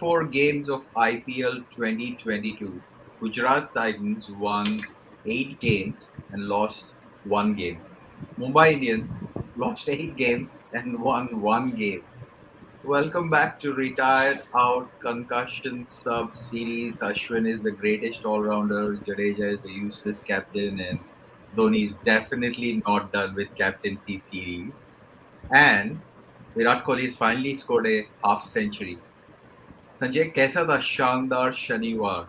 4 games of IPL 2022, Gujarat Titans won 8 games and lost 1 game. Mumbai Indians lost 8 games and won 1 game. Welcome back to Retired Out Concussion Sub Series. Ashwin is the greatest all rounder, Jadeja is the useless captain, and Dhoni is definitely not done with captaincy series. And Virat Kohli has finally scored a half century. Sanjay कैसा था शानदार शनिवार.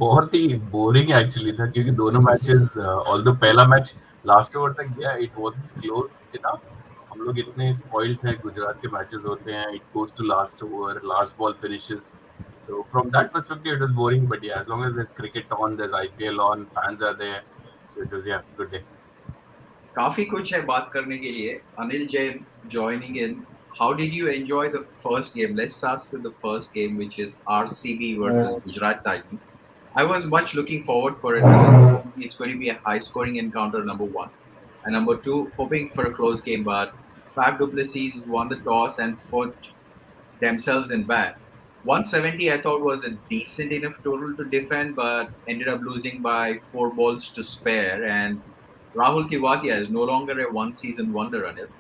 बहुत ही boring actually था क्योंकि दोनों matches although पहला match last over तक गया इट वाजंट क्लोज इनफ. हम लोग इतने स्पॉइल्ड थे. गुजरात के मैचेस होते हैं it goes to last over last ball finishes. So from that perspective, it was boring. But yeah, as long as there's cricket on, there's IPL on, fans are there. So it was good day. काफी कुछ है बात करने के लिए. Anil Jain joining in. How did you enjoy the first game? Let's start with the first game, which is RCB versus Gujarat Titans. I was much looking forward for it. It's going to be a high-scoring encounter, number one, and number two, hoping for a close game. But Faf du Plessis won the toss and put themselves in bat. 170, I thought, was a decent enough total to defend, but ended up losing by 4 balls to spare. And Rahul Tewatia is no longer a one-season wonder, Anil.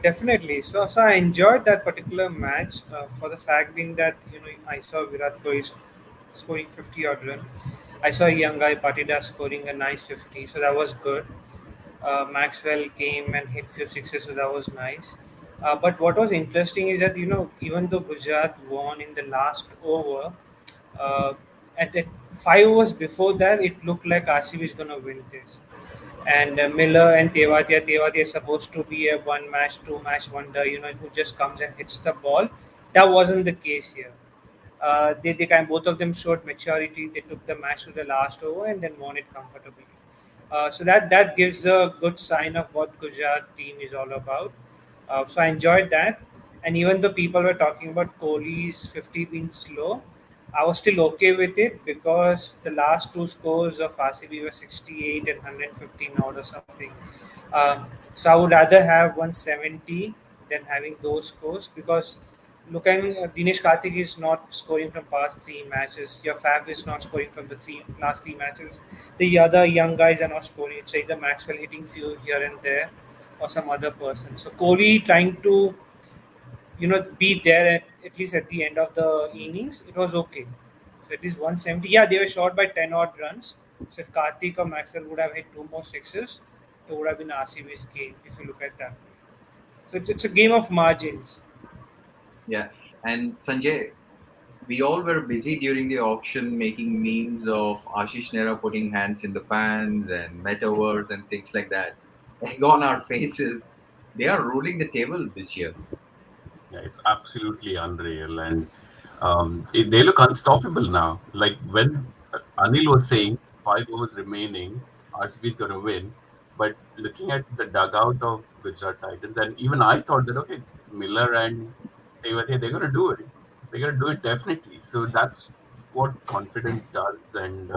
Definitely. So I enjoyed that particular match for the fact being that I saw Virat Kohli scoring 50 odd run. I saw a young guy Patida scoring a nice 50, so that was good. Maxwell came and hit few sixes, so that was nice. But what was interesting is that even though Gujarat won in the last over, uh, at 5 overs before that, it looked like RCB is gonna win this. And Miller and Tewatia is supposed to be a one match, two match wonder, who just comes and hits the ball. That wasn't the case here. They kind both of them showed maturity. They took the match to the last over and then won it comfortably. So that gives a good sign of what Gujarat team is all about. So I enjoyed that, and even though people were talking about Kohli's 50 being slow, I was still okay with it because the last two scores of RCB were 68 and 115 out or something. So I would rather have 170 than having those scores because looking Dinesh Karthik is not scoring from past 3 matches. Your Faf is not scoring from the last 3 matches. The other young guys are not scoring. It's either Maxwell hitting few here and there or some other person. So Kohli trying to be there at least at the end of the innings, it was okay. So it is 170. Yeah, they were short by 10 odd runs. So if Karthik or Maxwell would have hit two more sixes, it would have been RCB's game if you look at that. So it's a game of margins. Yeah, and Sanjay, we all were busy during the auction making memes of Ashish Nehra putting hands in the pans and metaverse and things like that. Egg on our faces. They are ruling the table this year. Yeah, it's absolutely unreal, and they look unstoppable now. Like when Anil was saying 5 overs remaining, RCB is going to win. But looking at the dugout of Gujarat Titans, and even I thought that okay, Miller and Tewatia, they're going to do it. They're going to do it definitely. So that's what confidence does, and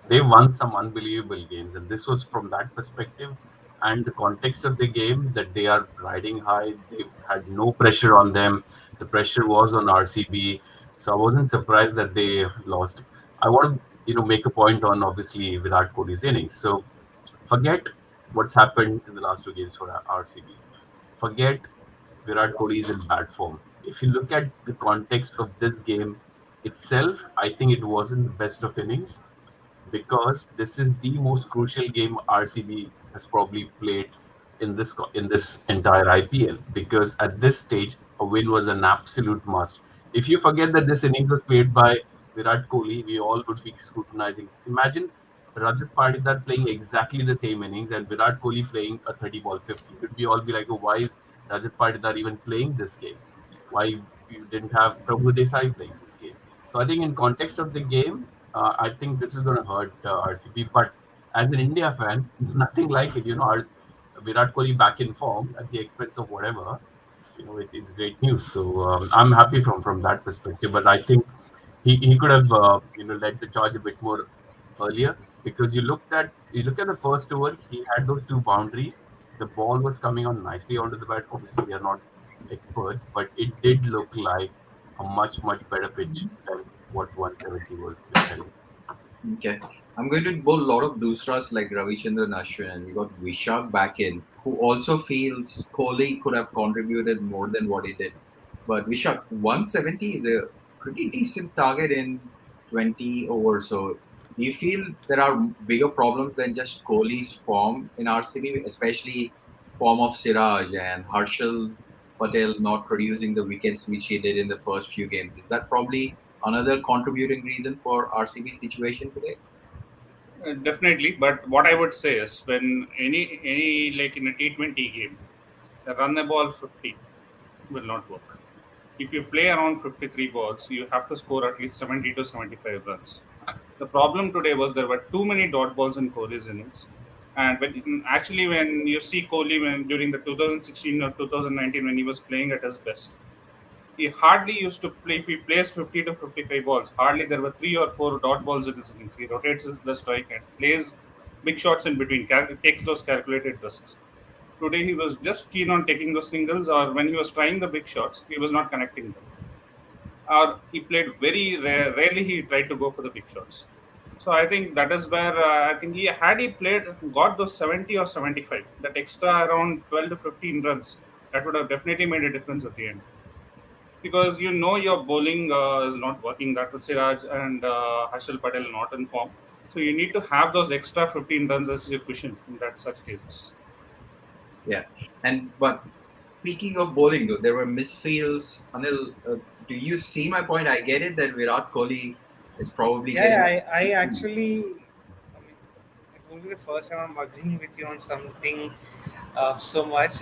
they won some unbelievable games. And this was from that perspective and the context of the game that they are riding high. They had no pressure on them. The pressure was on RCB, so I wasn't surprised that they lost. I want to make a point on obviously Virat Kohli's innings. So forget what's happened in the last 2 games for RCB. Forget Virat Kohli is in bad form. If you look at the context of this game itself, I think it wasn't the best of innings because this is the most crucial game RCB has probably played in this entire IPL. Because at this stage, a win was an absolute must. If you forget that this innings was played by Virat Kohli, we all would be scrutinizing. Imagine Rajat Patidar playing exactly the same innings and Virat Kohli playing a 30 ball 50. Would we all be like, oh, why is Rajat Patidar even playing this game? Why you didn't have Prabhu Desai playing this game? So I think in context of the game, I think this is going to hurt RCB. But as an India fan, nothing like it. Virat Kohli back in form at the expense of whatever. It's great news. So I'm happy from that perspective. But I think he could have led the charge a bit more earlier because you look at the first over, he had those two boundaries. The ball was coming on nicely onto the bat. Obviously, we are not experts, but it did look like a much better pitch than what 170 was telling. Okay. I'm going to bowl a lot of Dusras like Ravichandran Ashwin, and we got Vishak back in, who also feels Kohli could have contributed more than what he did. But Vishak, 170 is a pretty decent target in 20 overs. So do you feel there are bigger problems than just Kohli's form in RCB, especially form of Siraj and Harshal Patel not producing the wickets which he did in the first few games? Is that probably another contributing reason for RCB situation today? Definitely, but what I would say is when any like in a T20 game, run the ball 50 will not work. If you play around 53 balls, you have to score at least 70 to 75 runs. The problem today was there were too many dot balls in Kohli's innings. And when you see Kohli when during the 2016 or 2019 when he was playing at his best, he hardly used to play. If he plays 50 to 55 balls, hardly there were three or four dot balls in his innings. He rotates the strike and plays big shots in between, takes those calculated risks. Today he was just keen on taking those singles, or when he was trying the big shots, he was not connecting them. Or he played rarely he tried to go for the big shots. So I think that is where I think he played got those 70 or 75, that extra around 12 to 15 runs, that would have definitely made a difference at the end, because you know your bowling is not working. That was Siraj and Harshal Patel not in form. So you need to have those extra 15 runs as a cushion in that such cases. Yeah. And but speaking of bowling, though, there were misfields. Anil, do you see my point? I get it that Virat Kohli is probably getting. Yeah, I actually, I mean, it will be the first time I'm agreeing with you on something so much.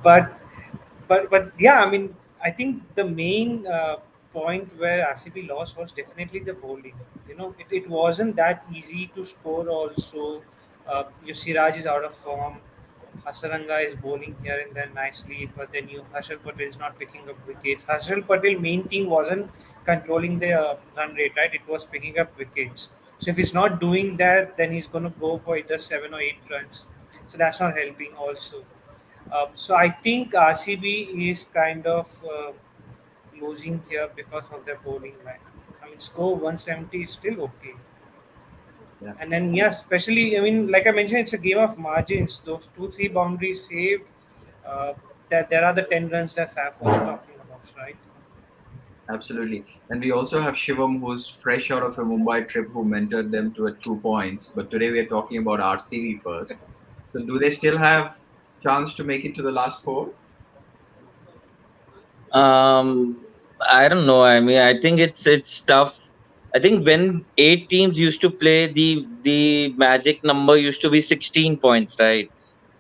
but but yeah, I mean, I think the main point where RCB lost was definitely the bowling. It wasn't that easy to score. Also, your Siraj is out of form. Hasaranga is bowling here and there nicely, but then Harshal Patel is not picking up wickets. Harshal Patel main thing wasn't controlling the run rate, right? It was picking up wickets. So if he's not doing that, then he's going to go for either 7 or 8 runs. So that's not helping also. So I think RCB is kind of losing here because of their bowling line. I mean, score 170 is still okay. Yeah. And then, yeah, especially, I mean, like I mentioned, it's a game of margins. Those 2, 3 boundaries saved, that there are the 10 runs that Faf was talking about, right? Absolutely. And we also have Shivam, who's fresh out of a Mumbai trip, who mentored them to a 2 points. But today we are talking about RCB first. So do they still have chance to make it to the last four? Um, I don't know. I mean, I think it's tough. I think when 8 teams used to play, the magic number used to be 16 points, right?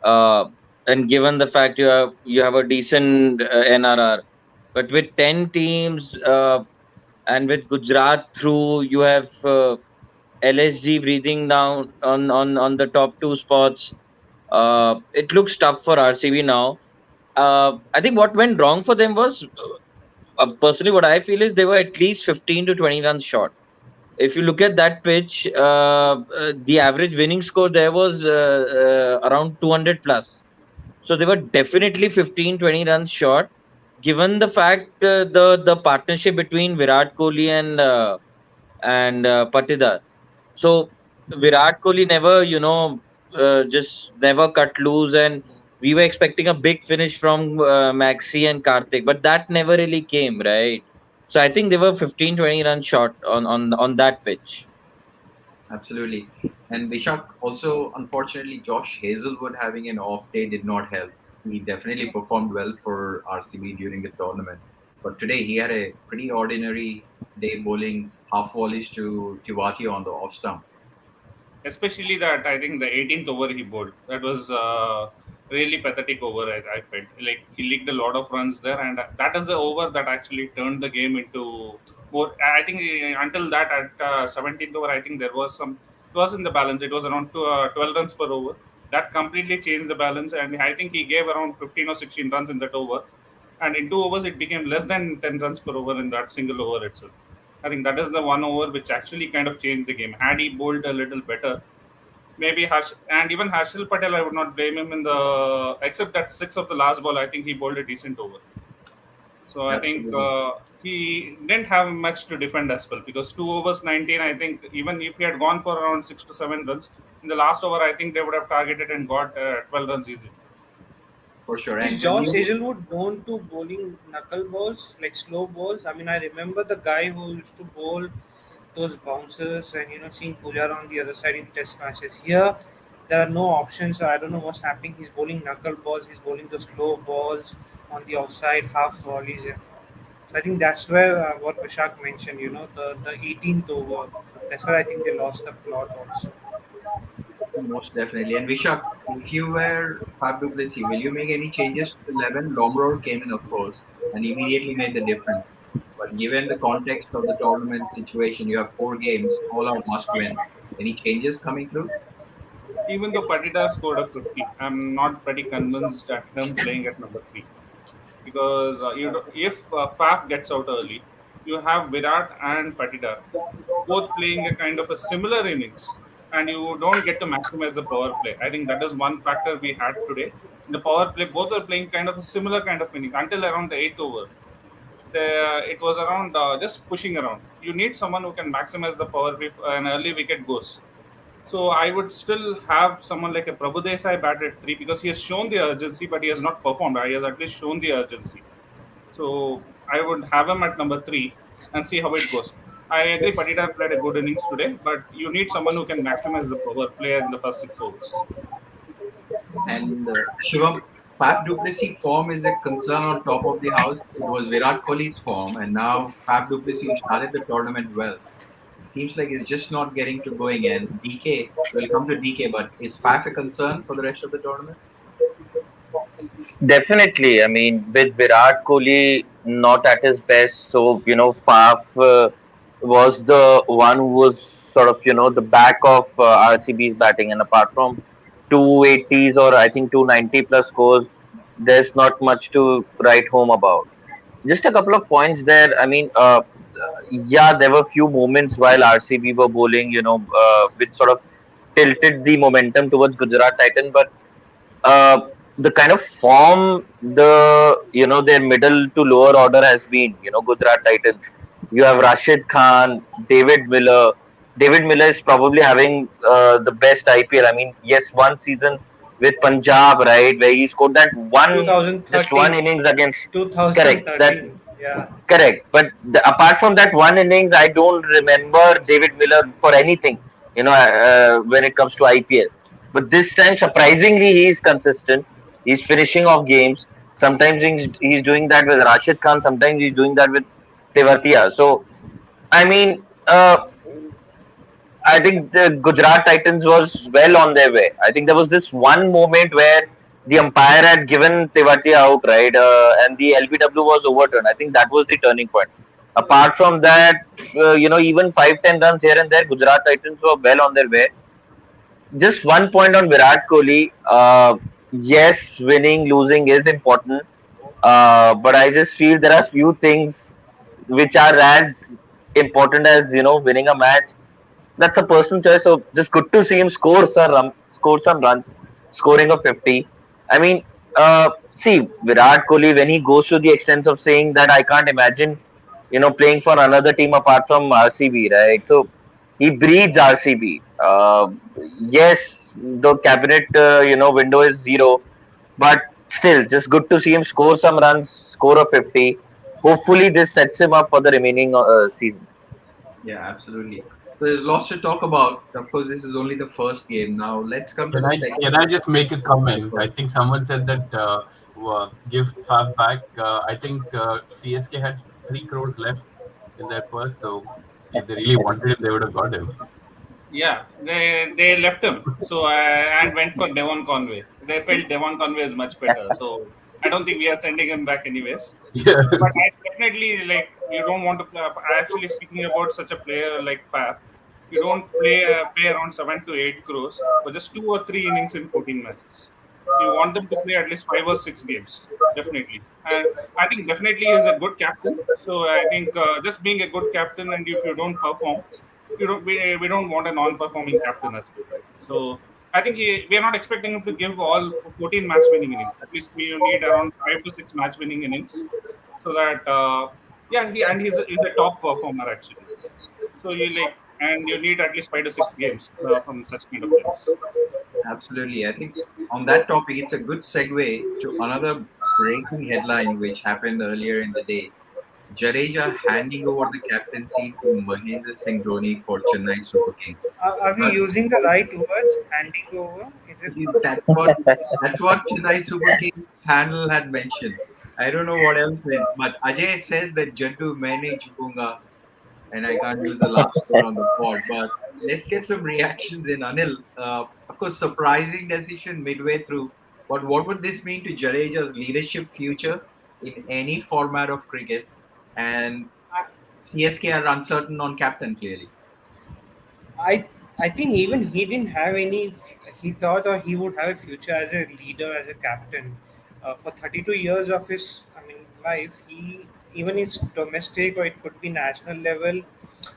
Uh, and given the fact you have a decent NRR, but with 10 teams, and with Gujarat through, you have LSG breathing down on the top two spots. It looks tough for RCB now. I think what went wrong for them was, personally, what I feel is they were at least 15 to 20 runs short. If you look at that pitch, the average winning score there was around 200 plus. So they were definitely 15, 20 runs short. Given the fact, the partnership between Virat Kohli and Patidar. So Virat Kohli never, just never cut loose, and we were expecting a big finish from Maxi and Karthik, but that never really came, right? So I think they were 15, 20 runs short on that pitch. Absolutely. And Vishak, also, unfortunately, Josh Hazelwood having an off day did not help. He definitely performed well for RCB during the tournament. But today he had a pretty ordinary day bowling half volleys to Tewatia on the off stump. Especially that I think the 18th over he bowled. That was really pathetic over. I felt like he leaked a lot of runs there, and that is the over that actually turned the game into more. I think until that at 17th over, I think there was some. It was in the balance. It was around 12 runs per over. That completely changed the balance, and I think he gave around 15 or 16 runs in that over. And in 2 overs, it became less than 10 runs per over in that single over itself. I think that is the one over which actually kind of changed the game. Had he bowled a little better, maybe and even Harshal Patel, I would not blame him in the except that six of the last ball. I think he bowled a decent over. So I think Absolutely. he didn't have much to defend as well, because 2 overs 19. I think even if he had gone for around 6 to 7 runs in the last over, I think they would have targeted and got 12 runs easy. For sure. Is And when Josh you Hazelwood known to bowling knuckle balls, like slow balls? I mean, I remember the guy who used to bowl those bouncers and seeing Pujar on the other side in test matches. Here, there are no options. So I don't know what's happening. He's bowling knuckle balls. He's bowling the slow balls on the offside half volleys. And so I think that's where what Vishak mentioned. The 18th over. That's where I think they lost the plot also. most definitely. And Vishak, if you were Faf du Plessis, will you make any changes to the 11? Long Road came in, of course, and immediately made the difference. But given the context of the tournament situation, you have 4 games, all are must win. Any changes coming through? Even though Patidar scored a 50, I'm not pretty convinced at him playing at number 3, because if Faf gets out early, you have Virat and Patidar both playing a kind of a similar innings, and you don't get to maximize the power play. I think that is one factor we had today. In the power play, both are playing kind of a similar kind of inning until around the eighth over. It was around just pushing around. You need someone who can maximize the power if an early wicket goes. So I would still have someone like a Prabhu Desai bat at 3, because he has shown the urgency, but he has not performed. He has at least shown the urgency. So I would have him at number 3 and see how it goes. I agree, Patidar played a good innings today, but you need someone who can maximize the power play in the first 6 overs. And Shivam, Faf du Plessis form is a concern on top of the house. It was Virat Kohli's form, and now Faf du Plessis, who started the tournament well, it seems like it's just not getting to going. And DK, we'll come to DK, but is Faf a concern for the rest of the tournament? Definitely. I mean, with Virat Kohli not at his best, so Faf was the one who was sort of the back of RCB's batting, and apart from 280s or I think 290 plus scores, there's not much to write home about. Just a couple of points there. I mean, yeah, there were few moments while RCB were bowling, which sort of tilted the momentum towards Gujarat Titan, but uh, the kind of form their middle to lower order has been, Gujarat Titans. You have Rashid Khan, David Miller. David Miller is probably having the best IPL. I mean, yes, one season with Punjab, right, where he scored that just one 2013. innings against. Correct. That 2013. Yeah. Correct. But apart from that one innings, I don't remember David Miller for anything, when it comes to IPL. But this time, surprisingly, he's consistent. He's finishing off games. Sometimes he's doing that with Rashid Khan. Sometimes he's doing that with Tewatia. So, I mean, I think the Gujarat Titans was well on their way. I think there was this one moment where the umpire had given Tewatia out, right, and the LBW was overturned. I think that was the turning point. Apart from that, even 5-10 runs here and there, Gujarat Titans were well on their way. Just one point on Virat Kohli. Yes, winning, losing is important, but I just feel there are few things which are as important as winning a match. That's a personal choice. So just good to see him score some runs, scoring a 50. I mean, see Virat Kohli when he goes to the extent of saying that I can't imagine, playing for another team apart from RCB, right? So he breathes RCB. Yes, the cabinet window is zero, but still, just good to see him score some runs, score a 50. Hopefully, this sets him up for the remaining season. Yeah, absolutely. So there's lots to talk about. Of course, this is only the first game. Now let's come to Can the I second. can I just make a Of comment? I course. think someone said that give Fab back. I think CSK had 3 crores left in their purse, so if they really wanted him, they would have got him. Yeah, they left him, so and went for Devon Conway. They felt Devon Conway is much better, so I don't think we are sending him back anyways. Yeah, But I definitely, like, you don't want to play. Actually, speaking about such a player like Fab, you don't pay around 7 to 8 crores for just 2 or 3 innings in 14 matches. You want them to play at least 5 or 6 games, definitely. And I think definitely he is a good captain. So I think just being a good captain, and if you don't perform, we don't want a non-performing captain as well, right? So I think we are not expecting him to give all 14 match winning innings. At least we need around 5 to 6 match winning innings. so that yeah, he's a top performer actually. So you like, and you need at least 5 to 6 games from such kind of players. Absolutely. I think on that topic, it's a good segue to another breaking headline which happened earlier in the day. Jadeja handing over the captaincy to Mahendra Singh Dhoni for Chennai Super Kings. Are we But using the right words? Handing over? Is it? that's what Chennai Super Kings handle had mentioned. I don't know what else means, but Ajay says that Jaddu maine chukunga, and I can't use the last one on the pod. But let's get some reactions in. Anil, of course, surprising decision midway through. But what would this mean to Jadeja's leadership future in any format of cricket? And CSK are uncertain on captain clearly. I I think even he didn't have any. He thought or he would have a future as a leader, as a captain. For 32 years of his, life, he even his domestic or it could be national level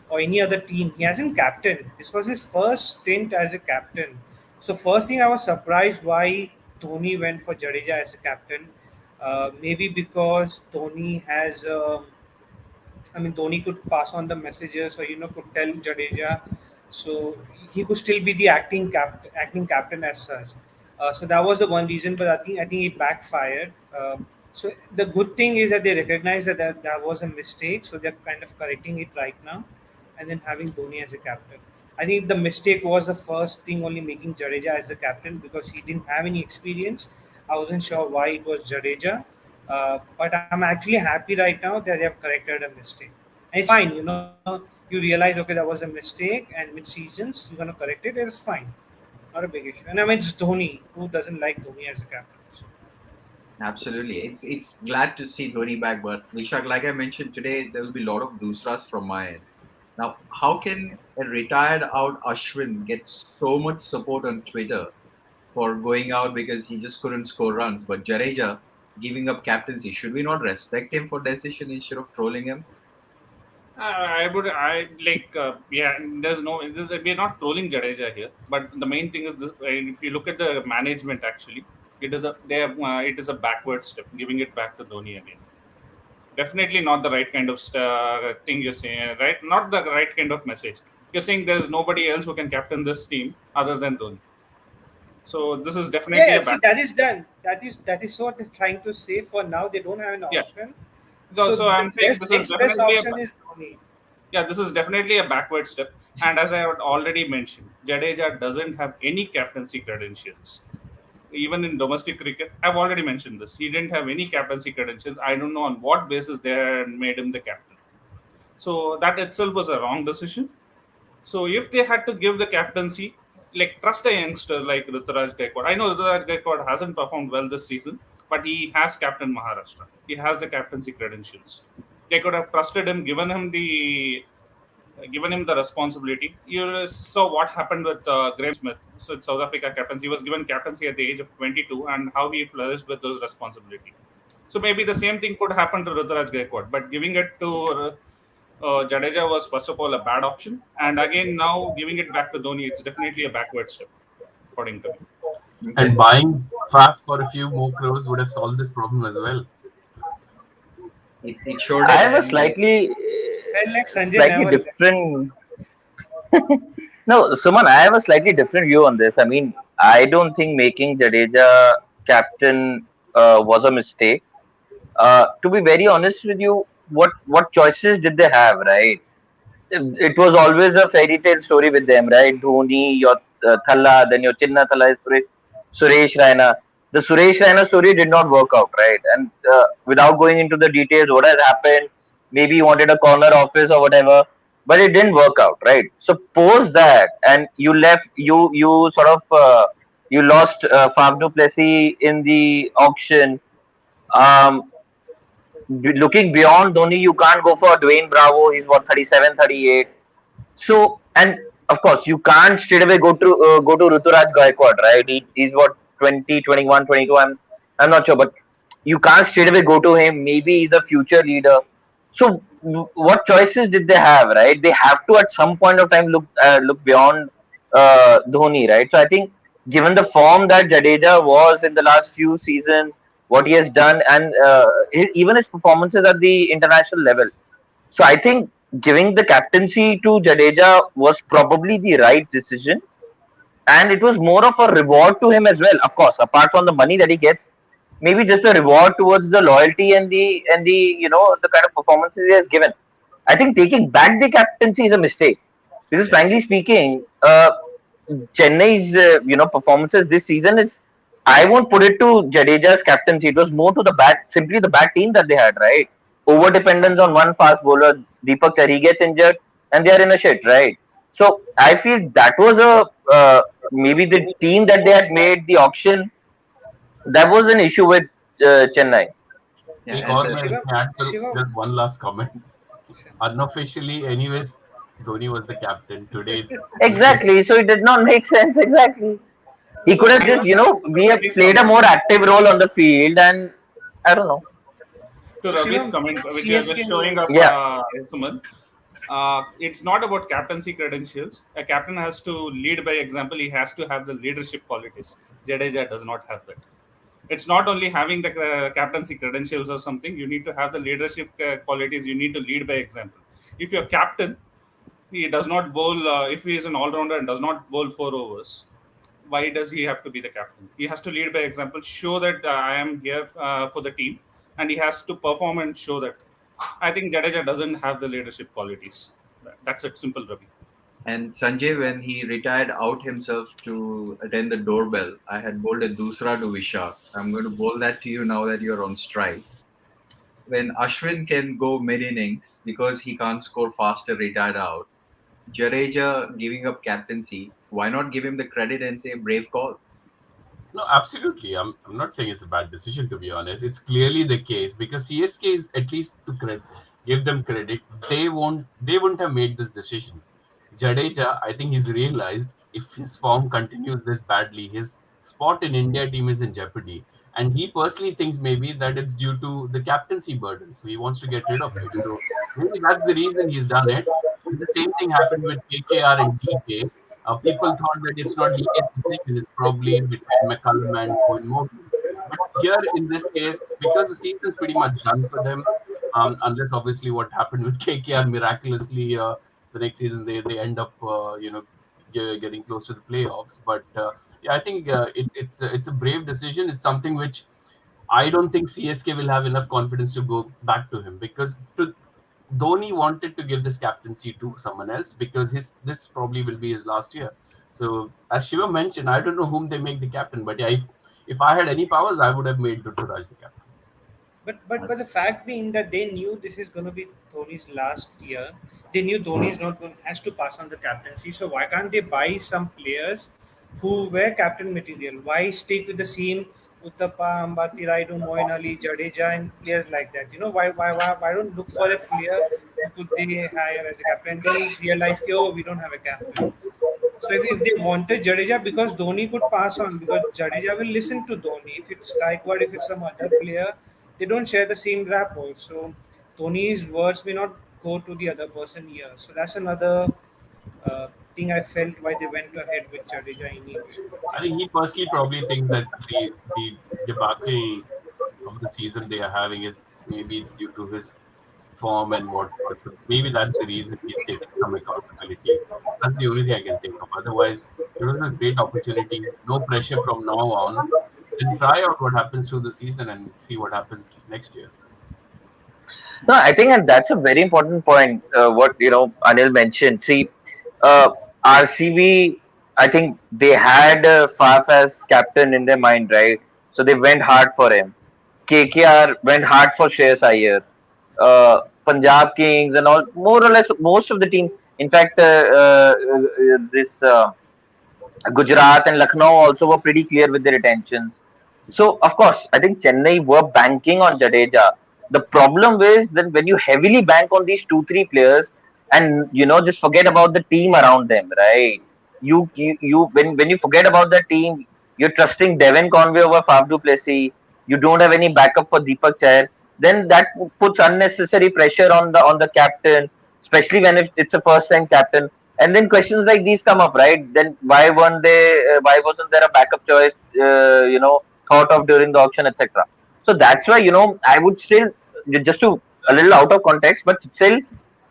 or any other team, he hasn't captained. This was his first stint as a captain. So first thing I was surprised why Dhoni went for Jadeja as a captain. Maybe because Dhoni has. Dhoni could pass on the messages or could tell Jadeja, so he could still be the acting captain as such. So that was the one reason, but I think it backfired. So the good thing is that they recognize that was a mistake, so they're kind of correcting it right now, and then having Dhoni as a captain. I think the mistake was the first thing, only making Jadeja as the captain because he didn't have any experience. I wasn't sure why it was Jadeja, but I'm actually happy right now that they have corrected a mistake. And it's fine, you realize, okay, that was a mistake, and mid seasons, you're going to correct it, it's fine. Not a big issue. And it's Dhoni. Who doesn't like Dhoni as a captain? So, Absolutely. It's glad to see Dhoni back, but Vishak, like I mentioned today, there will be a lot of dusras from my end. Now, how can a retired out Ashwin get so much support on Twitter for going out because he just couldn't score runs? But Jadeja giving up captaincy, should we not respect him for decision instead of trolling him? I like, yeah, there's no, we're not trolling Jadeja here, but the main thing is this, if you look at the management, actually, it is a backward step, giving it back to Dhoni again. Definitely not the right kind of thing you're saying, right? Not the right kind of message. You're saying there's nobody else who can captain this team other than Dhoni. So this is definitely yeah, a see, back. that is done. That is what they're trying to say. For now, they don't have an Yeah. option. So, So so the I'm saying this is next best definitely a option is Dhoni. yeah, this is definitely a backward step. And as I had already mentioned, Jadeja doesn't have any captaincy credentials. Even in domestic cricket, I've already mentioned this. He didn't have any captaincy credentials. I don't know on what basis they had made him the captain. So that itself was a wrong decision. So if they had to give the captaincy, like trust a youngster like Ruturaj Gaikwad. I know Ruturaj Gaikwad hasn't performed well this season, but he has captain Maharashtra. He has the captaincy credentials. They could have trusted him, given him the responsibility. You saw what happened with Graham Smith, so South Africa captaincy. He was given captaincy at the age of 22, and how he flourished with those responsibility. So maybe the same thing could happen to Ruturaj Gaikwad, but giving it to Jadeja was first of all a bad option, and again now giving it back to Dhoni, it's definitely a backward step, according to me. Okay. And buying Faf for a few more crores would have solved this problem as well. It sure I did. have a And Felt like Sanjay slightly never left. different. No, Suman, I have a slightly different view on this. I mean, I don't think making Jadeja captain was a mistake. To be very honest with you, what choices did they have, right? It was always a fairy tale story with them, right? Dhoni, your Thalla, then your Chinna Thalla is Suresh Raina. The Suresh Raina story did not work out, right? And without going into the details, what has happened, maybe he wanted a corner office or whatever, but it didn't work out, right? So post that, and you left, you sort of you lost Faf du Plessis in the auction. Um, Looking beyond Dhoni, you can't go for Dwayne Bravo. He's what 37, 38. So, and of course, you can't straight away go to Ruturaj Gaikwad, right? He's what 20, 21, 22. I'm not sure, but you can't straight away go to him. Maybe he's a future leader. So, what choices did they have, right? They have to at some point of time look beyond Dhoni, right? So, I think given the form that Jadeja was in the last few seasons, what he has done, and even his performances at the international level. So I think giving the captaincy to Jadeja was probably the right decision, and it was more of a reward to him as well. Of course, apart from the money that he gets, maybe just a reward towards the loyalty and the the kind of performances he has given. I think taking back the captaincy is a mistake because, Yeah. frankly speaking, Chennai's performances this season is, I won't put it to Jadeja's captaincy. It was more to the simply the bad team that they had, right? Over dependence on one fast bowler, Deepak Chahar, gets injured and they are in a shit, right? So I feel that was a maybe the team that they had made the auction, that was an issue with Chennai. Yeah. Hey, And Corman, if I add Shiva, just one last comment. Unofficially, anyways, Dhoni was the captain. Today it's Exactly. So it did not make sense. Exactly. He no, could have Shiva, just, we have Please played a comment. more active role on the field, and I don't know. To Ravi's Shiva, comment, which I was CSK. showing up, Yeah. Suman, it's not about captaincy credentials. A captain has to lead by example. He has to have the leadership qualities. Jadeja does not have that. It's not only having the captaincy credentials or something. You need to have the leadership qualities. You need to lead by example. If your captain, he does not bowl, if he is an all-rounder and does not bowl 4 overs, why does he have to be the captain? He has to lead by example, show that I am here for the team, and he has to perform and show that. I think Jadeja doesn't have the leadership qualities. That's it, simple, Ravi. And Sanjay, when he retired out himself to attend the doorbell, I had bowled a dusra to Vishak. I'm going to bowl that to you now that you're on strike. When Ashwin can go mid innings because he can't score faster, retired out, Jadeja giving up captaincy, why not give him the credit and say brave call? no, absolutely. I'm not saying it's a bad decision, to be honest. It's clearly the case because CSK is, at least to give them credit, they wouldn't have made this decision. Jadeja, I think he's realized if his form continues this badly, his spot in India team is in jeopardy. And he personally thinks maybe that it's due to the captaincy burden. So he wants to get rid of it. So maybe that's the reason he's done it. And the same thing happened with KKR and DK. People thought that it's not DK's decision, it's probably between McCullum and Owen Morgan. But here in this case, because the season's pretty much done for them, unless obviously what happened with KKR miraculously the next season they end up getting close to the playoffs. But yeah, I think it's a brave decision. It's something which I don't think CSK will have enough confidence to go back to him because Dhoni wanted to give this captaincy to someone else because this probably will be his last year. So as Shiva mentioned, I don't know whom they make the captain, but yeah, if I had any powers, I would have made Ruturaj the captain. But the fact being that they knew this is going to be Dhoni's last year, they knew Dhoni is not going has to pass on the captaincy. So why can't they buy some players who were captain material? Why stick with the same Uttapa, Ambati, Raidu, Moin Ali, Jadeja, and players like that? Why don't look for a player who could they hire as a captain? Then realize, oh, we don't have a captain. So if they wanted Jadeja, because Dhoni could pass on, because Jadeja will listen to Dhoni. If it's Gaikwad, if it's some other player, they don't share the same rapport. So Dhoni's words may not go to the other person here. So that's another thing I felt why they went ahead with Jadeja anyway. I think he personally probably thinks that the debacle of the season they are having is maybe due to his form and whatnot. So maybe that's the reason he's taking some accountability. That's the only thing I can think of. Otherwise, it was a great opportunity. No pressure from now on. And try out what happens through the season and see what happens next year. No, I think, and that's a very important point. What Anil mentioned. See, RCB, I think they had Faf as captain in their mind, right? So they went hard for him. KKR went hard for Shreyas Iyer. Punjab Kings and all, more or less, most of the team. In fact, this Gujarat and Lucknow also were pretty clear with their intentions. So, of course, I think Chennai were banking on Jadeja. The problem is that when you heavily bank on these two, three players, and just forget about the team around them, right? When you forget about the team, you're trusting Devon Conway over Faf du Plessis. You don't have any backup for Deepak Chahar. Then that puts unnecessary pressure on the captain, especially when it's a first time captain. And then questions like these come up, right? Then why weren't they? Why wasn't there a backup choice? Thought of during the auction, etc. So that's why, I would still, just to a little out of context, but still,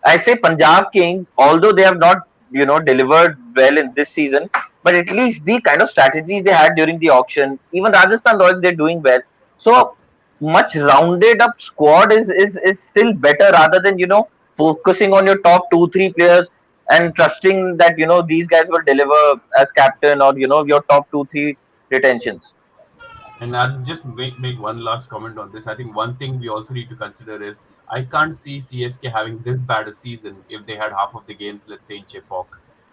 I say Punjab Kings, although they have not, delivered well in this season, but at least the kind of strategies they had during the auction, even Rajasthan Royals, they're doing well. So much rounded up squad is still better rather than, focusing on your top two, three players and trusting that, these guys will deliver as captain or, your top two, three retentions. And I'll just make one last comment on this. I think one thing we also need to consider is I can't see CSK having this bad a season if they had half of the games, let's say, in Chepauk,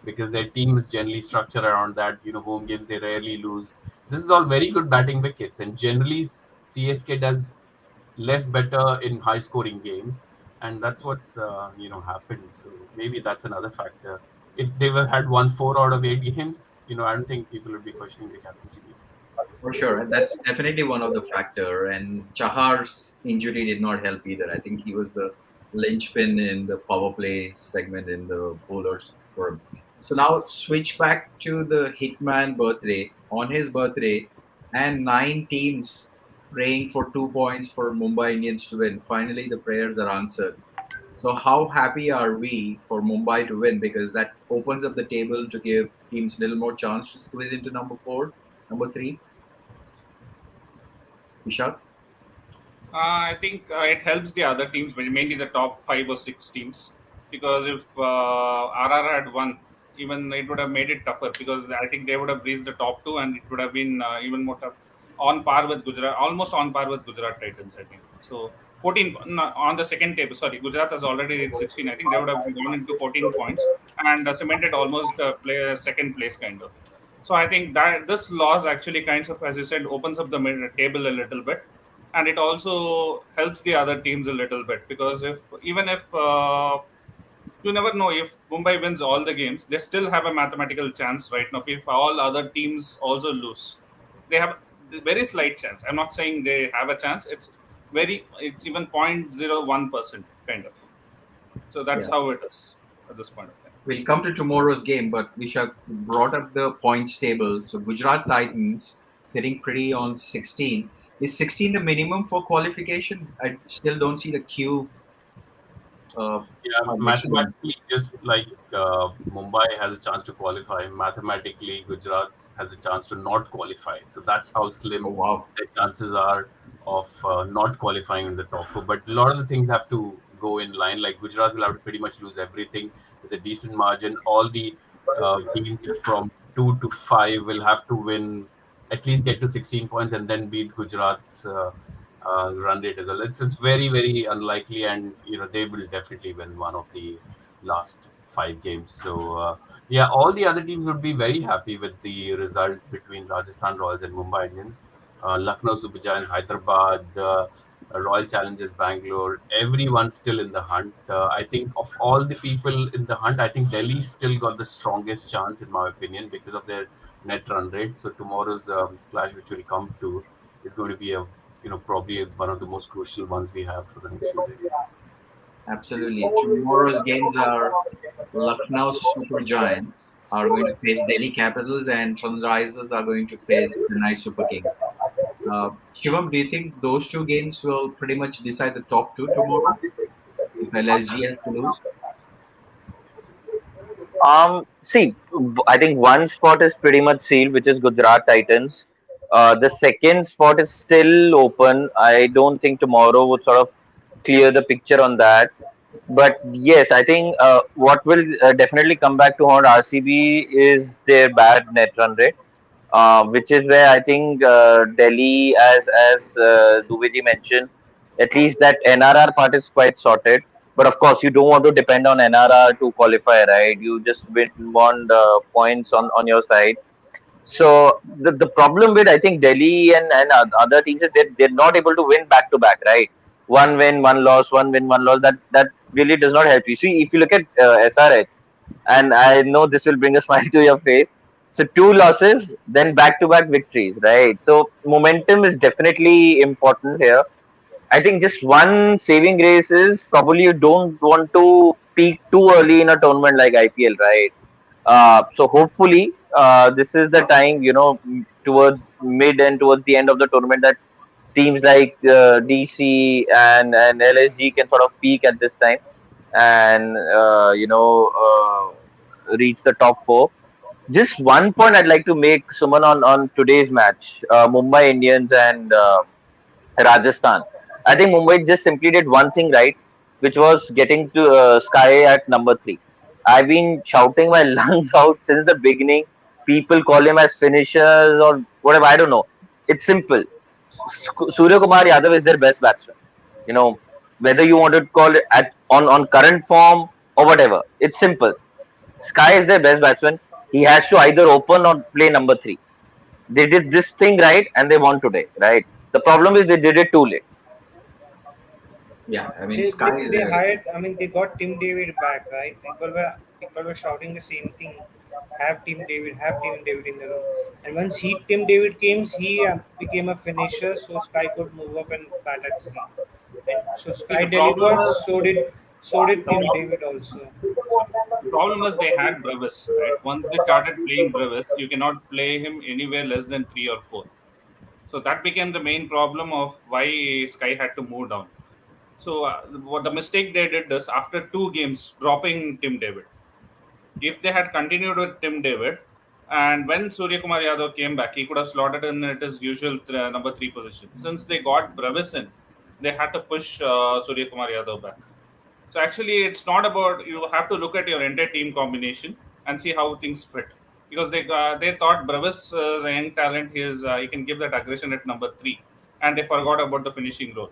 because their team is generally structured around that. Home games they rarely lose. This is all very good batting wickets, and generally CSK does less better in high scoring games, and that's what's happened. So maybe that's another factor. If they were had won 4 out of 8 games, I don't think people would be questioning the captaincy. For sure, and that's definitely one of the factor. And Chahar's injury did not help either. I think he was the linchpin in the power play segment in the bowlers forum. So now switch back to the Hitman birthday. On his birthday, and 9 teams praying for 2 points for Mumbai Indians to win. Finally, the prayers are answered. So how happy are we for Mumbai to win? Because that opens up the table to give teams a little more chance to squeeze into number 4, number 3. Vishak? I think it helps the other teams, but mainly the top 5 or 6 teams, because if RR had won, even it would have made it tougher, because I think they would have reached the top two, and it would have been even more tough, on par with Gujarat, almost on par with Gujarat Titans, I think. So 14 no, on the second table. Sorry, Gujarat has already reached 16. I think they would have gone into 14 points and cemented almost second place kind of. So I think that this loss actually kind of, as you said, opens up the table a little bit, and it also helps the other teams a little bit, because if you never know, if Mumbai wins all the games, they still have a mathematical chance right now. If all other teams also lose, they have a very slight chance. I'm not saying they have a chance. It's even 0.01% kind of. So that's Yeah. how it is at this point of time. We'll come to tomorrow's game, but Vishak brought up the points table. So Gujarat Titans sitting pretty on 16. Is 16 the minimum for qualification? I still don't see the queue. Yeah, Next to them. mathematically, just like Mumbai has a chance to qualify, mathematically Gujarat has a chance to not qualify. So that's how slim Oh, wow. the chances are of not qualifying in the top four. But a lot of the things have to go in line. Like Gujarat will have to pretty much lose everything with a decent margin. All the teams from 2 to 5 will have to win, at least get to 16 points, and then beat Gujarat's run rate as well. It's very very unlikely, and they will definitely win one of the last 5 games. So yeah, all the other teams would be very happy with the result between Rajasthan Royals and Mumbai Indians. Lucknow Super Giants, Hyderabad, Royal Challengers Bangalore, everyone's still in the hunt. I think of all the people in the hunt, I think Delhi still got the strongest chance in my opinion because of their net run rate. So tomorrow's clash, which we'll come to, is going to be a probably one of the most crucial ones we have for the next few days. Absolutely. Tomorrow's games are Lucknow Super Giants are going to face Delhi Capitals, and Sunrisers are going to face Chennai Super Kings. Shivam, do you think those 2 games will pretty much decide the top 2 tomorrow if LSG has to lose? See, I think one spot is pretty much sealed, which is Gujarat Titans. The second spot is still open. I don't think tomorrow would sort of clear the picture on that. But yes, I think what will definitely come back to haunt RCB is their bad net run rate, which is where I think Delhi, as Duviji mentioned, at least that NRR part is quite sorted. But of course, you don't want to depend on NRR to qualify, right? You just want points on your side. So the problem with I think Delhi and other teams is they're not able to win back to back, right? One win, one loss, one win, one loss. That really does not help you. See, if you look at SRH, and I know this will bring a smile to your face. So 2 losses, then back to back victories, right? So momentum is definitely important here. I think just one saving grace is probably you don't want to peak too early in a tournament like IPL, right? So hopefully this is the time, towards mid and towards the end of the tournament that teams like DC and LSG can sort of peak at this time and reach the top four. Just one point I'd like to make, Suman, on today's match, Mumbai Indians and Rajasthan. I think Mumbai just simply did one thing right, which was getting to Sky at number three. I've been shouting my lungs out since the beginning. People call him as finishers or whatever. I don't know. It's simple. Suryakumar Yadav is their best batsman. You know, whether you want to call it on current form or whatever. It's simple. Sky is their best batsman. He has to either open or play number three. They did this thing right and they won today, right? The problem is they did it too late. Yeah, I mean, They, they, Sky is they a hired. I mean, they got Tim David back, right? People were shouting the same thing. Have Tim David in the room. And once Tim David came, he became a finisher, so Sky could move up and bat at three. And so See, Sky delivered. So did Tim David also. the problem is they had Brevis, right? Once they started playing Brevis, you cannot play him anywhere less than three or four. So that became the main problem of why Sky had to move down. So what the mistake they did is after two games dropping Tim David. If they had continued with Tim David, and when Suryakumar Yadav came back, he could have slotted in at his usual number three position. Since they got Brevis in, they had to push Suryakumar Yadav back. So actually, it's not about, you have to look at your entire team combination and see how things fit. Because they thought Brevis is a young talent, he can give that aggression at number three, and they forgot about the finishing role.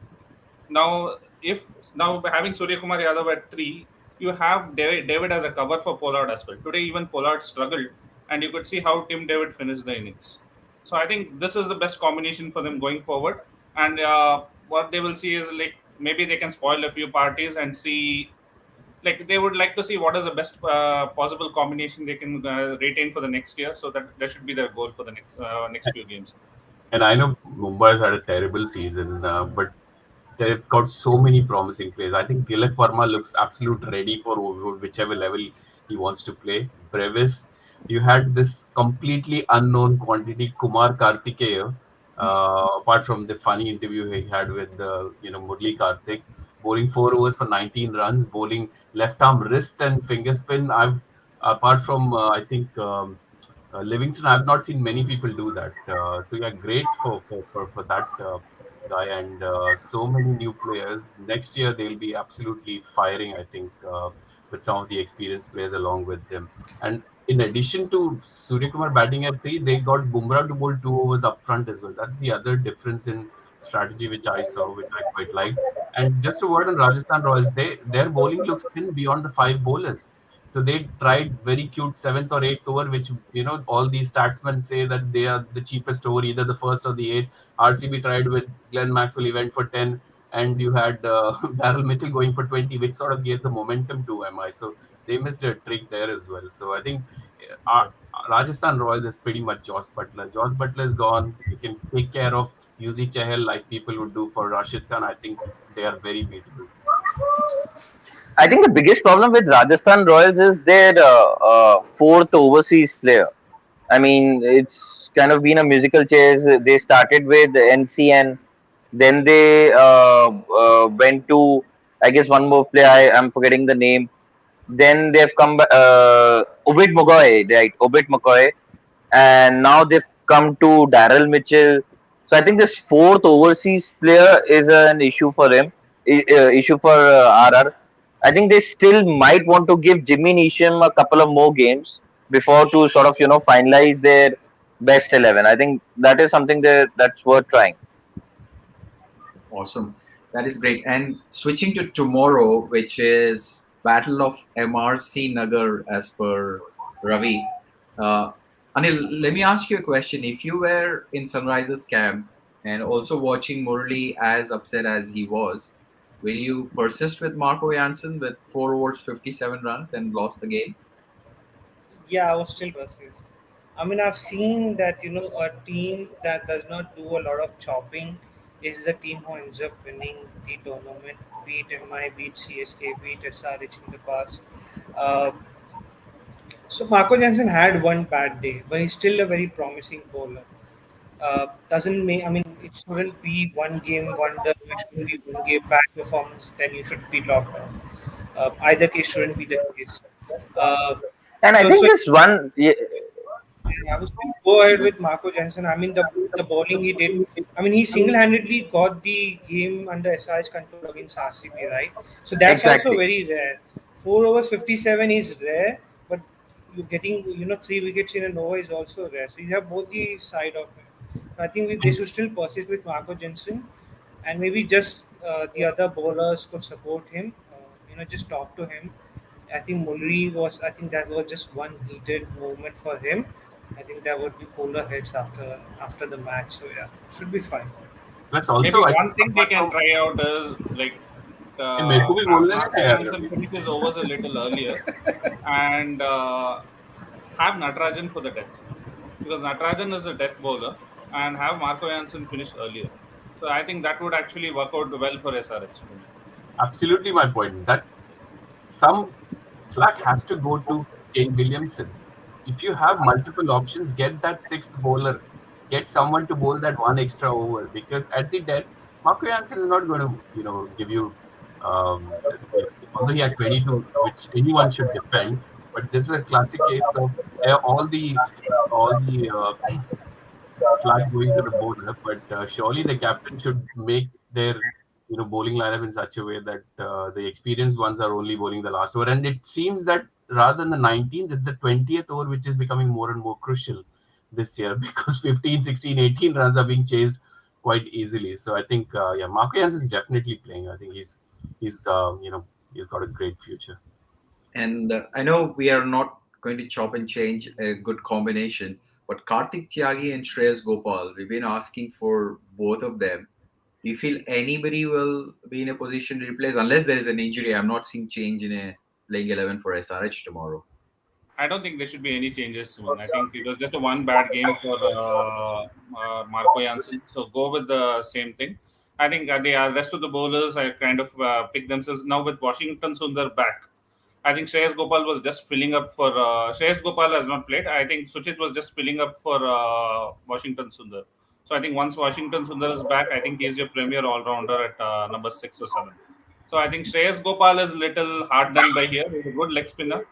Now, if now having Suryakumar Yadav at three, you have David as a cover for Pollard as well. Today, even Pollard struggled, and you could see how Tim David finished the innings. So I think this is the best combination for them going forward. And what they will see is like maybe they can spoil a few parties and see, like they would like to see what is the best possible combination they can retain for the next year. So that should be their goal for the next few games. And I know Mumbai's had a terrible season, but they've got so many promising players. I think Tilak Varma looks absolute ready for whichever level he wants to play. Brevis, you had this completely unknown quantity Kumar Kartikeya, apart from the funny interview he had with Murli Karthik, bowling 4 overs for 19 runs, bowling left arm wrist and finger spin. Apart from I think Livingston, I've not seen many people do that. So yeah, great for that guy, and so many new players. Next year they'll be absolutely firing, I think, with some of the experienced players along with them. And in addition to Suryakumar batting at three, they got Bumrah to bowl 2 overs up front as well. That's the other difference in strategy which I saw, which I quite liked. And just a word on Rajasthan Royals, their bowling looks thin beyond the five bowlers. So they tried very cute seventh or eighth over, which all these statsmen say that they are the cheapest over, either the first or the eighth. RCB tried with Glenn Maxwell, he went for 10, and you had Darrell Mitchell going for 20, which sort of gave the momentum to MI. So they missed a trick there as well. So I think Rajasthan Royals is pretty much Josh Butler. Josh Butler is gone. You can take care of Yuzi Chahal like people would do for Rashid Khan. I think they are very beatable. I think the biggest problem with Rajasthan Royals is their fourth overseas player. I mean, it's kind of been a musical chairs. They started with NCN, then they went to, I guess, one more player. I'm forgetting the name. Then they've come back, Obit McCoy, right? Obit McCoy, and now they've come to Darrell Mitchell. So I think this fourth overseas player is an issue for him, issue for RR. I think they still might want to give Jimmy Neesham a couple of more games before to sort of finalize their best 11. I think that is something that's worth trying. awesome. That is great. And switching to tomorrow, which is Battle of MRC Nagar, as per Ravi. Uh, Anil, let me ask you a question. If you were in Sunrisers camp and also watching Murli as upset as he was, will you persist with Marco Jansen with 4 overs, 57 runs and lost the game? Yeah, I was still persist. I mean, I've seen that a team that does not do a lot of chopping is the team who ends up winning the tournament. Beat MI, beat CSK, beat SRH in the past. Uh, so Marco Jansen had one bad day, but he's still a very promising bowler. doesn't make. I mean, it shouldn't be one game wonder. It shouldn't be one game bad performance. Then you should be locked off. Either case shouldn't be the case. Uh, And I so think just one. Yeah, I was going to go ahead with Marco Jansen. I mean, the bowling he did. I mean, he single-handedly got the game under SR's control against RCB, right? So that's also exactly. very rare. 4 overs 57 is rare, but you getting 3 wickets in an over is also rare. So you have both the side of it. I think they should still persist with Marco Jansen, and maybe just the other bowlers could support him. Just talk to him. I think Mulri was. I think that was just one heated moment for him. I think there would be cooler heads after the match. So yeah, should be fine. Plus, Maybe also, I think one thing they apart can from try out is like मेरे को भी बोलना है Marco ना यार. Jansen finish his overs a little earlier and have Natarajan for the death, because Natarajan is a death bowler, and have Marco Jansen finish earlier. So I think that would actually work out well for SRH for me. Absolutely my point. That some flack has to go to Kane Williamson. If you have multiple options, get that sixth bowler. Get someone to bowl that one extra over, because at the death, Marco Jansen is not going to, give you. Um, Although he had 22, which anyone should defend, but this is a classic case of all the flag going to the bowler. But surely the captain should make their bowling lineup in such a way that the experienced ones are only bowling the last over. And it seems that rather than the 19th, it's the 20th over which is becoming more and more crucial this year, because 15, 16, 18 runs are being chased quite easily. So I think Marco Jansen is definitely playing. I think he's got a great future. And I know we are not going to chop and change a good combination, but Karthik Tyagi and Shreyas Gopal, we've been asking for both of them. Do you feel anybody will be in a position to replace, unless there is an injury? I'm not seeing change in a playing 11 for SRH tomorrow. I don't think there should be any changes soon. I think it was just a one bad game for Marco Jansen. So go with the same thing. I think the rest of the bowlers I kind of picked themselves now with Washington Sundar back. I think Shreyas Gopal was just filling up for Shreyas Gopal has not played. I think Suchit was just filling up for Washington Sundar. So I think once Washington Sundar is back, I think he is your premier all rounder at number 6 or 7. So I think Shreyas Gopal is little hard done by here. He's a good leg spinner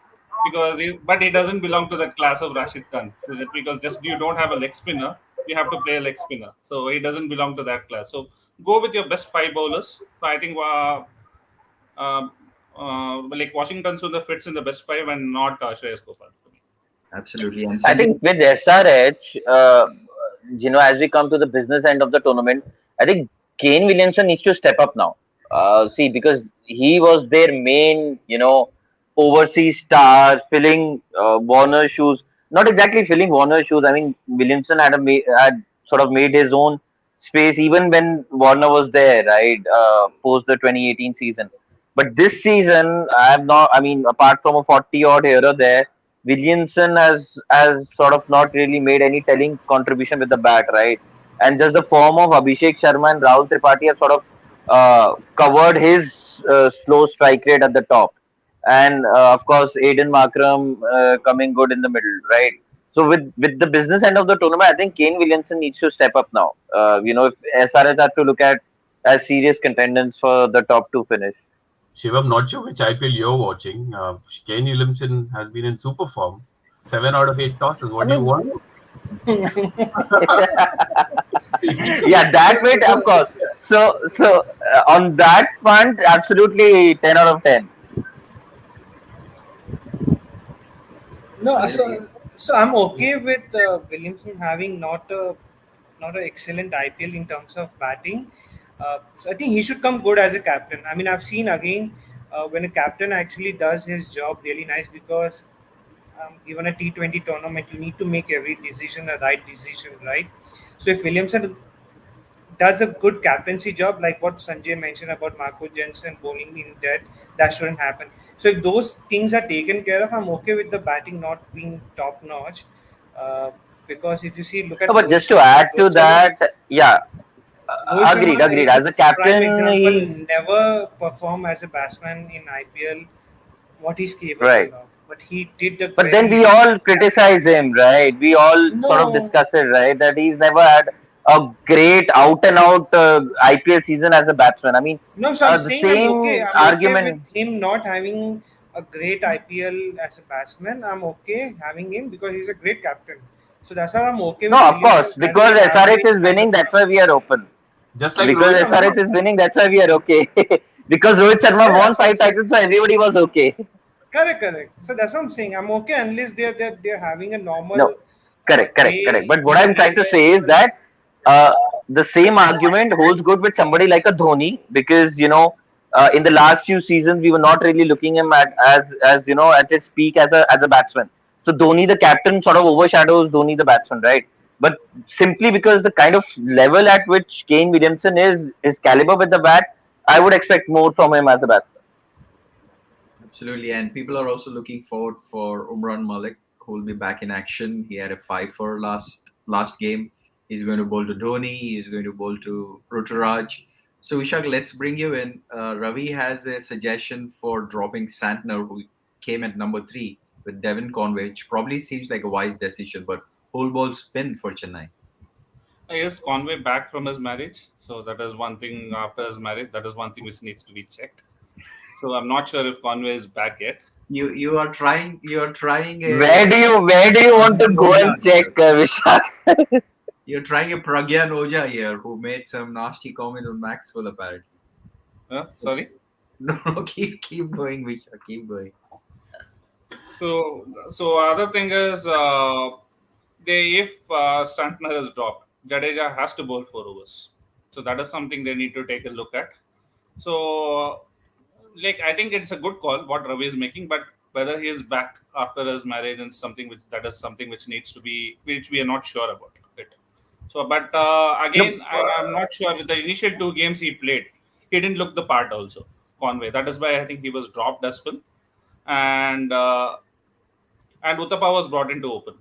but he doesn't belong to that class of Rashid Khan, because just you don't have a leg spinner, you have to play a leg spinner. So he doesn't belong to that class. So go with your best 5 bowlers. So I think uh, like Washington Sundar fits in the best 5 and not Shreyas Gopal for me. Absolutely. And I Sanjay, think with SRH, as we come to the business end of the tournament, I think Kane Williamson needs to step up now. See, because he was their main, overseas star, filling Warner's shoes. Not exactly filling Warner's shoes. I mean, Williamson had sort of made his own space even when Warner was there, right? Post the 2018 season. But this season, I have not. I mean, apart from a 40 odd here or there, Williamson has sort of not really made any telling contribution with the bat, right? And just the form of Abhishek Sharma and Rahul Tripathi have sort of covered his slow strike rate at the top, and of course Aiden Markram coming good in the middle, right? So with the business end of the tournament, I think Kane Williamson needs to step up now. If SRH have to look at as serious contenders for the top two finish. Shivam, not sure which IPL you're watching. Kane Williamson has been in super form. 7 out of 8 tosses. What I do you mean, want? yeah, that way, of course. So on that front, absolutely 10 out of 10. No, Anil, so I'm okay with Williamson having not an excellent IPL in terms of batting. So I think he should come good as a captain. I mean, I've seen again when a captain actually does his job really nice, because given a T20 tournament, you need to make every decision a right decision, right? So if Williamson does a good captaincy job, like what Sanjay mentioned about Marco Jensen bowling in death, that shouldn't happen. So if those things are taken care of, I'm okay with the batting not being top notch. Uh, because if you see, look at No, but Rohit just to Sharma. add to that, yeah, Rohit Sharma agreed. is a As a prime captain, example. he's Never perform as a batsman in IPL what he's capable right. of. But he did But then he we did all criticize him, right? We all sort of no. discuss it, right? That he's never had a great out and out IPL season as a batsman. I mean, No, so I'm the saying I'm okay. same I'm okay with argument. him not having a great IPL as a batsman. I'm okay having him because he's a great captain. So that's why I'm okay with No, of Williamson course, having because an SRH average is kind winning, of that's why we are open. Just like Because Rohit no, I'm Sharma. not. SRH is winning, that's why we are okay. Because Rohit Sharma Yeah, won that's what I'm five saying. titles, so everybody was okay. Correct, correct. So that's what I'm saying. I'm okay unless they're having a No, normal correct. day But what in I'm trying to cricket say is or that uh, the same argument holds good with somebody like a Dhoni, because in the last few seasons we were not really looking him at as at his peak as a batsman. So Dhoni the captain sort of overshadows Dhoni the batsman, right? But simply because the kind of level at which Kane Williamson is, his caliber with the bat, I would expect more from him as a batsman. Absolutely, and people are also looking forward for Umran Malik, who will be back in action. He had a five for last game. He's going to bowl to Dhoni. He's going to bowl to Ruturaj. So Vishak, let's bring you in. Ravi has a suggestion for dropping Santner, who came at number 3 with Devon Conway, which probably seems like a wise decision, but whole ball spin for Chennai. Yes, Conway back from his marriage. So that is one thing after his marriage. That is one thing which needs to be checked. So I'm not sure if Conway is back yet. You are trying Where do you want to Pragyan go Oja and check, here. Vishak? You're trying a Pragyan Oja here, who made some nasty comment on Maxwell apparently. Sorry. No, keep going, Vishak. Keep going. So other thing is, if Santner is dropped, Jadeja has to bowl 4 overs. So that is something they need to take a look at. So, like, I think it's a good call what Ravi is making, but whether he is back after his marriage and something which needs to be, which we are not sure about it. So, but No, again, I'm not sure. With the initial 2 games he played, he didn't look the part. Also, Conway. That is why I think he was dropped as well, and Uthappa was brought into open.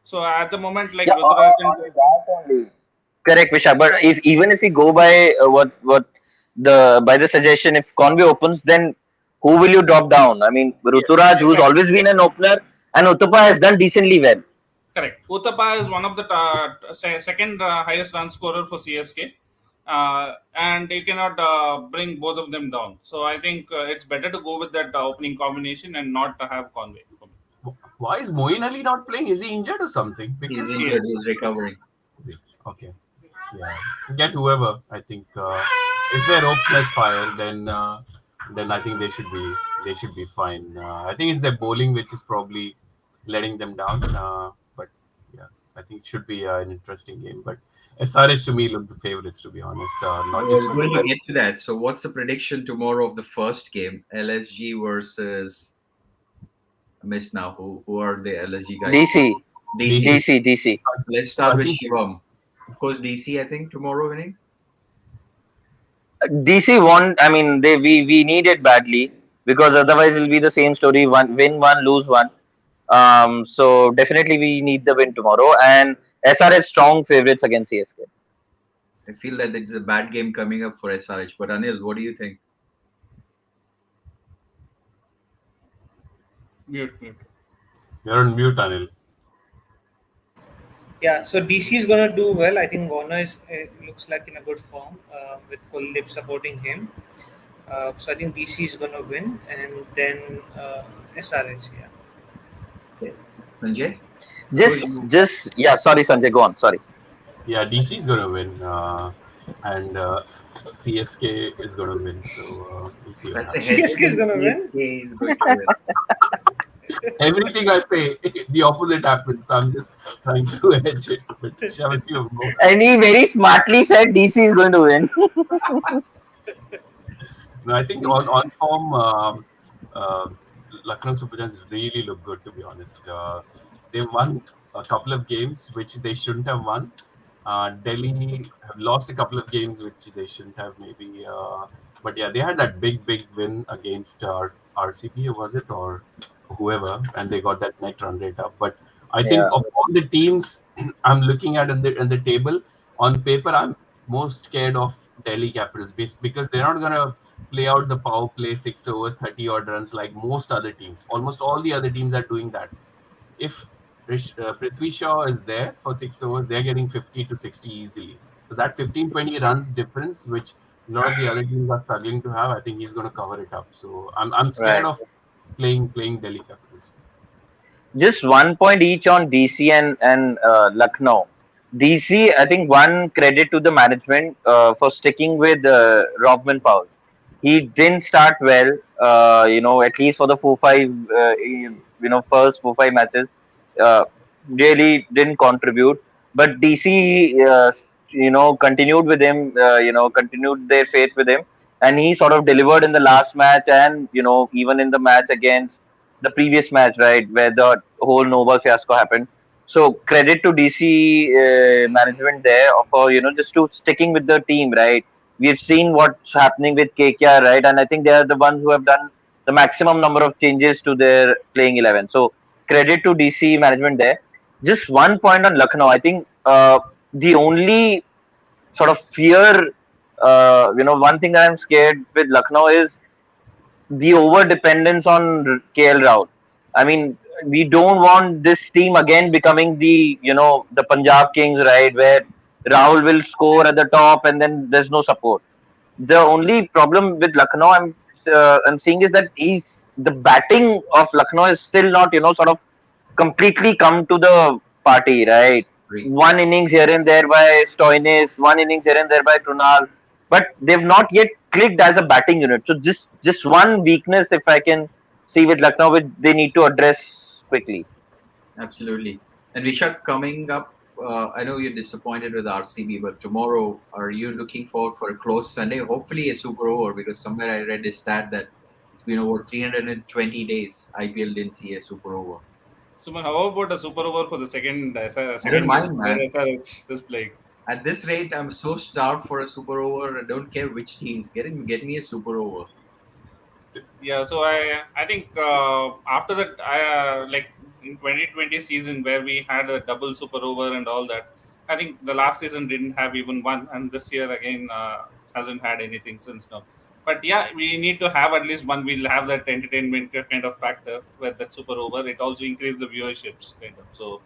So at the moment, like yeah, Rudraj and only that only. Correct, Vishak. But even if we go by the suggestion, if Conway opens, then who will you drop down? I mean, yes, Ruturaj, who's exactly. always been an opener, and Uttapa has done decently well. Correct. Uthappa is one of the second highest run scorer for CSK, and you cannot bring both of them down. So I think it's better to go with that opening combination and not to have Conway. Why is Moeen Ali not playing? Is he injured or something? He's Because injured. Yes, He's yes. recovering. okay, yeah, get whoever. I think if their openers fire, then I think they should be fine. I think it's their bowling which is probably letting them down. But yeah, I think it should be an interesting game. But SRH to me look the favorites, to be honest. I Not just was for going the to weather. get to that. So, what's the prediction tomorrow of the first game? LSG versus I miss now. Who are the LSG guys? DC, DC. DC. DC. Let's So start I with think Shivam. Of course, DC. I think tomorrow winning. DC won. I mean, we need it badly, because otherwise it'll be the same story: one win, one lose, one. So definitely we need the win tomorrow, and SRH strong favorites against CSK. I feel that it's a bad game coming up for SRH. But Anil, what do you think? Mute. you're on mute, Anil. Yeah, so DC is gonna do well. I think Warner is looks like in a good form with Kuldeep supporting him. So I think DC is gonna win, and then SRH. Yeah. Okay. Sanjay, of course Just, you. just yeah. Sorry, Sanjay. Go on. Sorry. Yeah, DC is going to win, and CSK is going to win. So we'll see what That's a happens. CSK is hesitant gonna win. CSK is going to win. Everything I say, the opposite happens. I'm just trying to hedge it, but shall we go? And he very smartly said DC is going to win. No, I think on form, Lucknow Super Giants really look good, to be honest. They won a couple of games which they shouldn't have won. Delhi have lost a couple of games which they shouldn't have, maybe. But yeah, they had that big win against RCB, was it, or whoever, and they got that net run rate up. But I think Yeah. of all the teams I'm looking at in the table, on paper, I'm most scared of Delhi Capitals because they're not gonna play out the power play 6 overs, 30 odd runs like most other teams. Almost all the other teams are doing that. If Prithvi Shaw is there for 6 overs. They're getting 50 to 60 easily. So that 15-20 runs difference, which a lot of the other teams are struggling to have, I think he's going to cover it up. So I'm scared Right. of playing Delhi Capitals. Just 1 point each on DC and Lucknow. DC, I think one credit to the management for sticking with Robman Powell. He didn't start well, at least for the 4-5, first 4-5 matches. Uh, really didn't contribute. But DC, continued with him, continued their faith with him. And he sort of delivered in the last match and, even in the match against the previous match, right, where the whole Nova fiasco happened. So credit to DC management there for just to sticking with the team, right. We've seen what's happening with KKR, right, and I think they are the ones who have done the maximum number of changes to their playing 11. So credit to DC management there. Just 1 point on Lucknow. I think the only sort of fear, one thing that I'm scared with Lucknow is the over dependence on KL Rahul. I mean, we don't want this team again becoming the Punjab Kings, right, where Rahul will score at the top and then there's no support. The only problem with Lucknow I'm seeing is that the batting of Lucknow is still not sort of completely come to the party, right? Agree. One innings here and there by Stoinis, one innings here and there by Trunal, but they've not yet clicked as a batting unit. So just one weakness, if I can see with Lucknow, which they need to address quickly. Absolutely. And Vishak, coming up, I know you're disappointed with RCB, but tomorrow, are you looking forward for a close Sunday? Hopefully a super over, because somewhere I read a stat that it's been over 320 days. IPL didn't see a super over. Suman, how about a super over for the second don't mind, game man. where SRH is playing? At this rate, I'm so starved for a super over. I don't care which teams. Get me a super over. Yeah, so I think after that, like in 2020 season where we had a double super over and all that, I think the last season didn't have even one, and this year again hasn't had anything since now. But yeah, we need to have at least one. We'll have that entertainment kind of factor with that super over. It also increases the viewerships kind of. So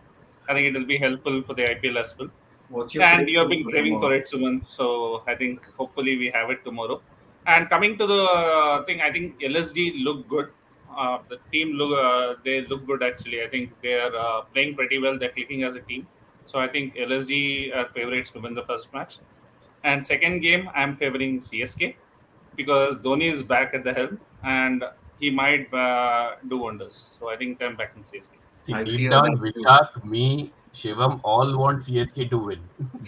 I think it will be helpful for the IPL as well. What's your And you have prediction been for craving for tomorrow? it, Suman. So I think hopefully we have it tomorrow. And coming to the thing, I think LSD look good. The team they look good actually. I think they are playing pretty well. They're clicking as a team. So I think LSD are favorites to win the first match. And second game, I'm favoring CSK because Dhoni is back at the helm and he might do wonders. So I think I'm backing CSK. See, I deep fear down, that too. Vishak, me, Shivam all want CSK to win.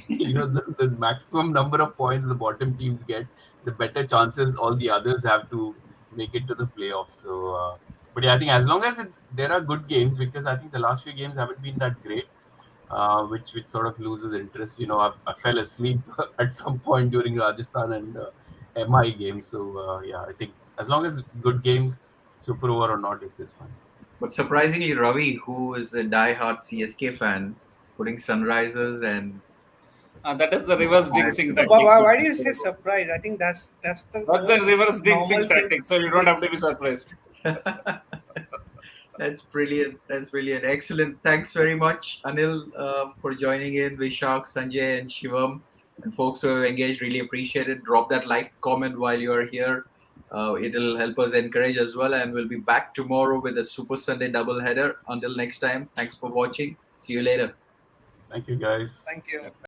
The maximum number of points the bottom teams get, the better chances all the others have to make it to the playoffs. So, but yeah, I think as long as there are good games, because I think the last few games haven't been that great, which sort of loses interest. I fell asleep at some point during Rajasthan and MI games. So yeah, I think as long as good games, super over or not, it's fine. But surprisingly, Ravi, who is a die-hard CSK fan, putting Sunrisers and That is the reverse jinxing But But tactic. why So do you say surprise? I think that's the that's the most reverse normal jinxing thing. tactic. So you don't have to be surprised. That's brilliant. That's brilliant. Excellent. Thanks very much, Anil, for joining in. Vishak, Sanjay, and Shivam, and folks who have engaged. Really appreciate it. Drop that like, comment while you are here. It'll help us encourage as well. And we'll be back tomorrow with a Super Sunday double header. Until next time, thanks for watching. See you later. Thank you, guys. Thank you. Yeah.